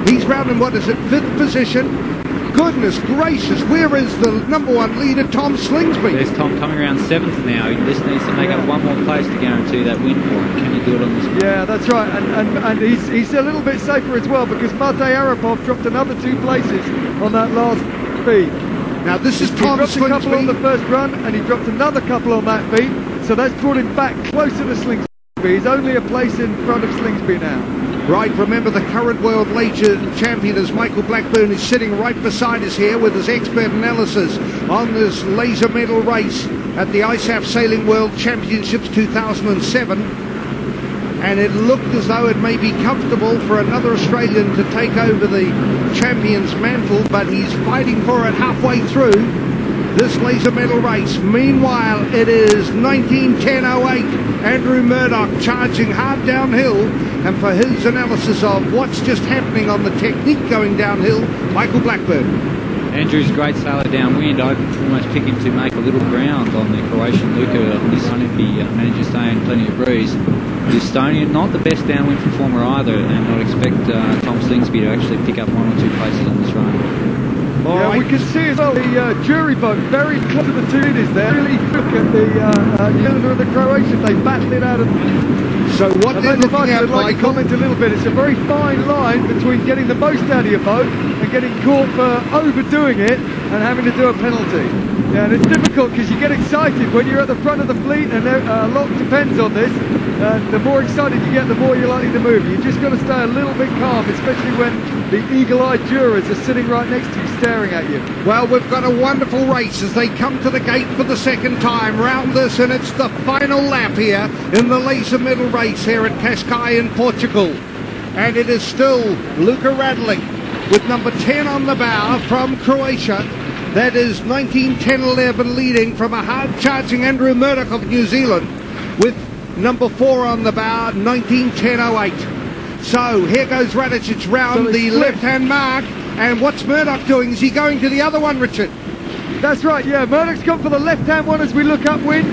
He's round in, what is it, 5th position. Goodness gracious, where is the #1 leader, Tom Slingsby? There's Tom coming around 7th now. He just needs to make up one more place to guarantee that win for him. Can he do it on this one? Yeah, that's right. And he's a little bit safer as well, because Matej Arapov dropped another 2 places on that last feed. Now this is Tom Slingsby. He dropped a couple on the first run, and he dropped another couple on that feed. So that's brought him back closer to Slingsby. He's only a place in front of Slingsby now. Right, remember the current world leisure champion is Michael Blackburn, is sitting right beside us here with his expert analysis on this laser medal race at the ISAF Sailing World Championships 2007. And it looked as though it may be comfortable for another Australian to take over the champion's mantle, but he's fighting for it halfway through this laser medal race. Meanwhile, it is 19:10:08. Andrew Murdoch charging hard downhill, and for his analysis of what's just happening on the technique going downhill, Michael Blackburn. Andrew's a great sailor downwind. I almost pick him to make a little ground on the Croatian Luka this time if he manages to stay in plenty of breeze. The Estonian, not the best downwind performer either, and I'd expect Tom Slingsby to actually pick up 1 or 2 places on this run. Yeah, we can see as well the jury boat very close to the 2 leaders there. Really look at the New Zealander and the Croatian. They battle it out of. So what they're looking at, I'd like to comment a little bit. It's a very fine line between getting the most out of your boat and getting caught for overdoing it and having to do a penalty. Yeah, and it's difficult because you get excited when you're at the front of the fleet, and a lot depends on this. And the more excited you get, the more you're likely to move. You just got to stay a little bit calm, especially when the eagle-eyed jurors are sitting right next to you, staring at you. Well, we've got a wonderful race as they come to the gate for the second time round this, and it's the final lap here in the laser medal race here at Cascais in Portugal. And it is still Luka Radlic with number 10 on the bow from Croatia. That is 19:10:11 leading from a hard-charging Andrew Murdoch of New Zealand with number 4 on the bow, 19:10:08. So here goes Radicic round the left-hand mark. And what's Murdoch doing? Is he going to the other one, Richard? That's right, yeah. Murdoch's gone for the left-hand one as we look upwind.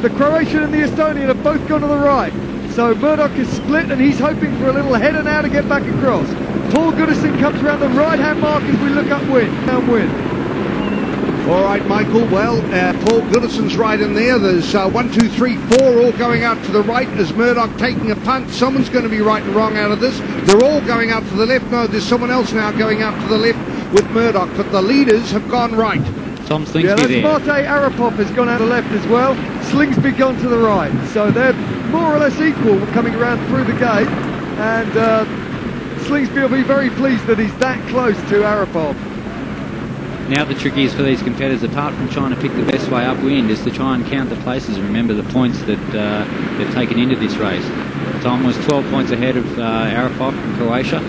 The Croatian and the Estonian have both gone to the right. So Murdoch is split, and he's hoping for a little header now to get back across. Paul Goodison comes around the right-hand mark as we look upwind. Downwind. All right, Michael. Well, Paul Goodison's right in there. There's 1, 2, 3, 4 all going out to the right. There's Murdoch taking a punt. Someone's going to be right and wrong out of this. They're all going out to the left. No, there's someone else now going out to the left with Murdoch. But the leaders have gone right. Tom Slingsby there. Matej Arapov has gone out to the left as well. Slingsby gone to the right. So they're more or less equal coming around through the gate. And Slingsby will be very pleased that he's that close to Arapov. Now the trick is for these competitors, apart from trying to pick the best way upwind, is to try and count the places and remember the points that they've taken into this race. Tom was 12 points ahead of Arapov from Croatia,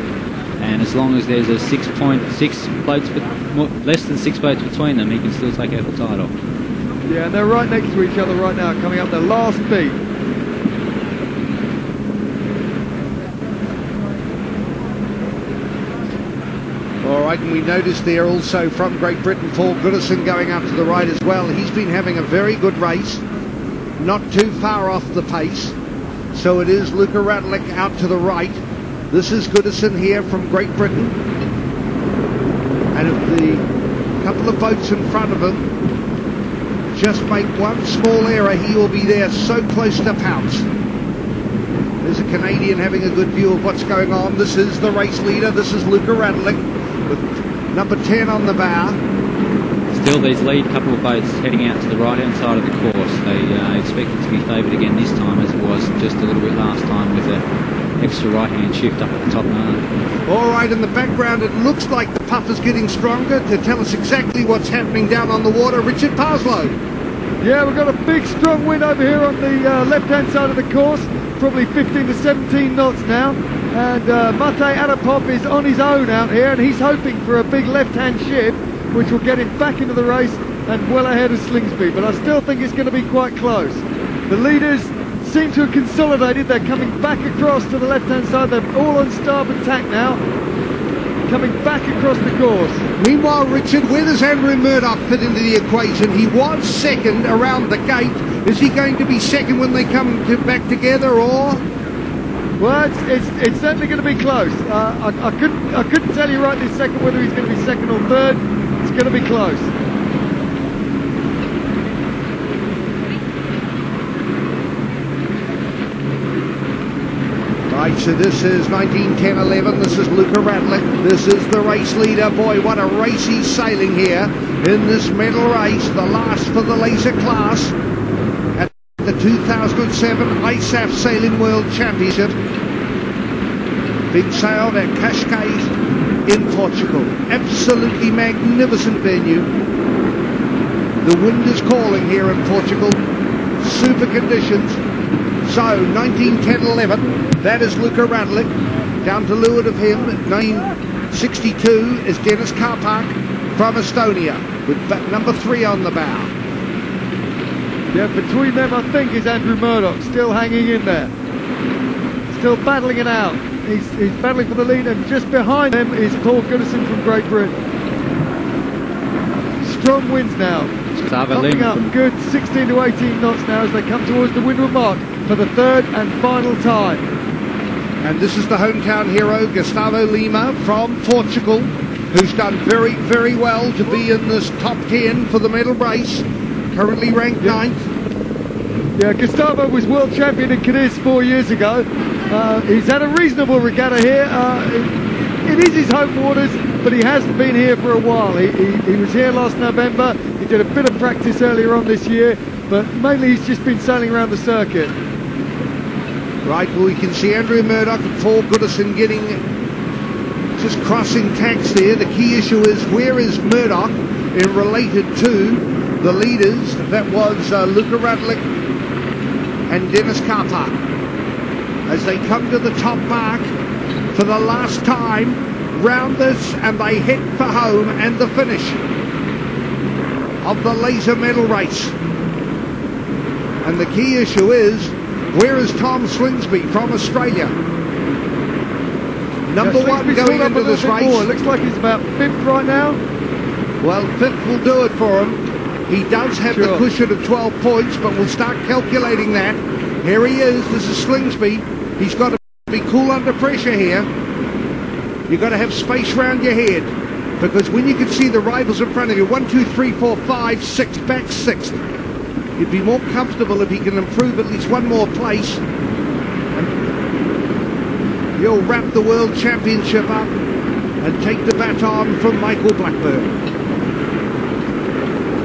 and as long as there's a 6.6 boats, less than 6 boats between them, he can still take out the title. Yeah, and they're right next to each other right now, coming up the last beat. All right, and we noticed there also from Great Britain, Paul Goodison going up to the right as well. He's been having a very good race, not too far off the pace. So it is Luka Radlic out to the right. This is Goodison here from Great Britain. And if the couple of boats in front of him just make one small error, he will be there so close to pounce. There's a Canadian having a good view of what's going on. This is the race leader. This is Luka Radlic with number 10 on the bow. Still these lead couple of boats heading out to the right-hand side of the course. They expect it to be favoured again this time, as it was just a little bit last time with an extra right-hand shift up at the top nine. All right, in the background it looks like the puff is getting stronger. To tell us exactly what's happening down on the water, Richard Parslow. Yeah, we've got a big strong wind over here on the left-hand side of the course, probably 15 to 17 knots now. And Matej Arapov is on his own out here, and he's hoping for a big left-hand shift, which will get him back into the race and well ahead of Slingsby. But I still think it's going to be quite close. The leaders seem to have consolidated. They're coming back across to the left-hand side. They're all on starboard tack now, coming back across the course. Meanwhile, Richard, where does Andrew Murdoch fit into the equation? He was second around the gate. Is he going to be second when they come back together, or? Well, it's certainly going to be close. I couldn't tell you right this second whether he's going to be second or third. It's going to be close. Right, so this is 19-10-11. This is Luka Radlick. This is the race leader. Boy, what a race he's sailing here in this medal race, the last for the laser class at the 2007 ISAF Sailing World Championship, being sailed at Cascais in Portugal. Absolutely magnificent venue. The wind is calling here in Portugal. Super conditions. So 19-10-11, that is Luka Radlick. Down to leeward of him, 1962 is Dennis Karpak from Estonia with number 3 on the bow. Yeah, between them I think is Andrew Murdoch, still hanging in there. Still battling it out. He's battling for the lead, and just behind them is Paul Goodison from Great Britain. Strong winds now. Coming up good 16 to 18 knots now as they come towards the windward mark for the third and final time. And this is the hometown hero, Gustavo Lima from Portugal, who's done very, very well to be in this top 10 for the medal race, currently ranked 9th. Yeah, Gustavo was world champion in Cadiz 4 years ago. He's had a reasonable regatta here. It is his home waters, but he hasn't been here for a while. He was here last November. He did a bit of practice earlier on this year, but mainly he's just been sailing around the circuit. Right, well, we can see Andrew Murdoch and Paul Goodison just crossing tacks there. The key issue is, where is Murdoch in related to the leaders? That was Luka Radlick and Dennis Karpak, as they come to the top mark for the last time round this, and they head for home and the finish of the laser medal race. And the key issue is, where is Tom Slingsby from Australia? Number 1 going into this race. It looks like he's about 5th right now. Well, 5th will do it for him. He does have the cushion of 12 points, but we'll start calculating that. Here he is. This is Slingsby. He's got to be cool under pressure here. You've got to have space around your head, because when you can see the rivals in front of you, 1, 2, 3, 4, 5, 6, back 6th, you'd be more comfortable if he can improve at least one more place. And he'll wrap the World Championship up and take the baton from Michael Blackburn.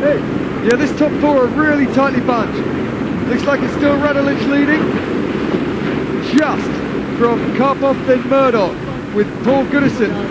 Hey, yeah, this top 4 are really tightly bunched. Looks like it's still Radulich leading, just from Karpov then Murdoch, with Paul Goodison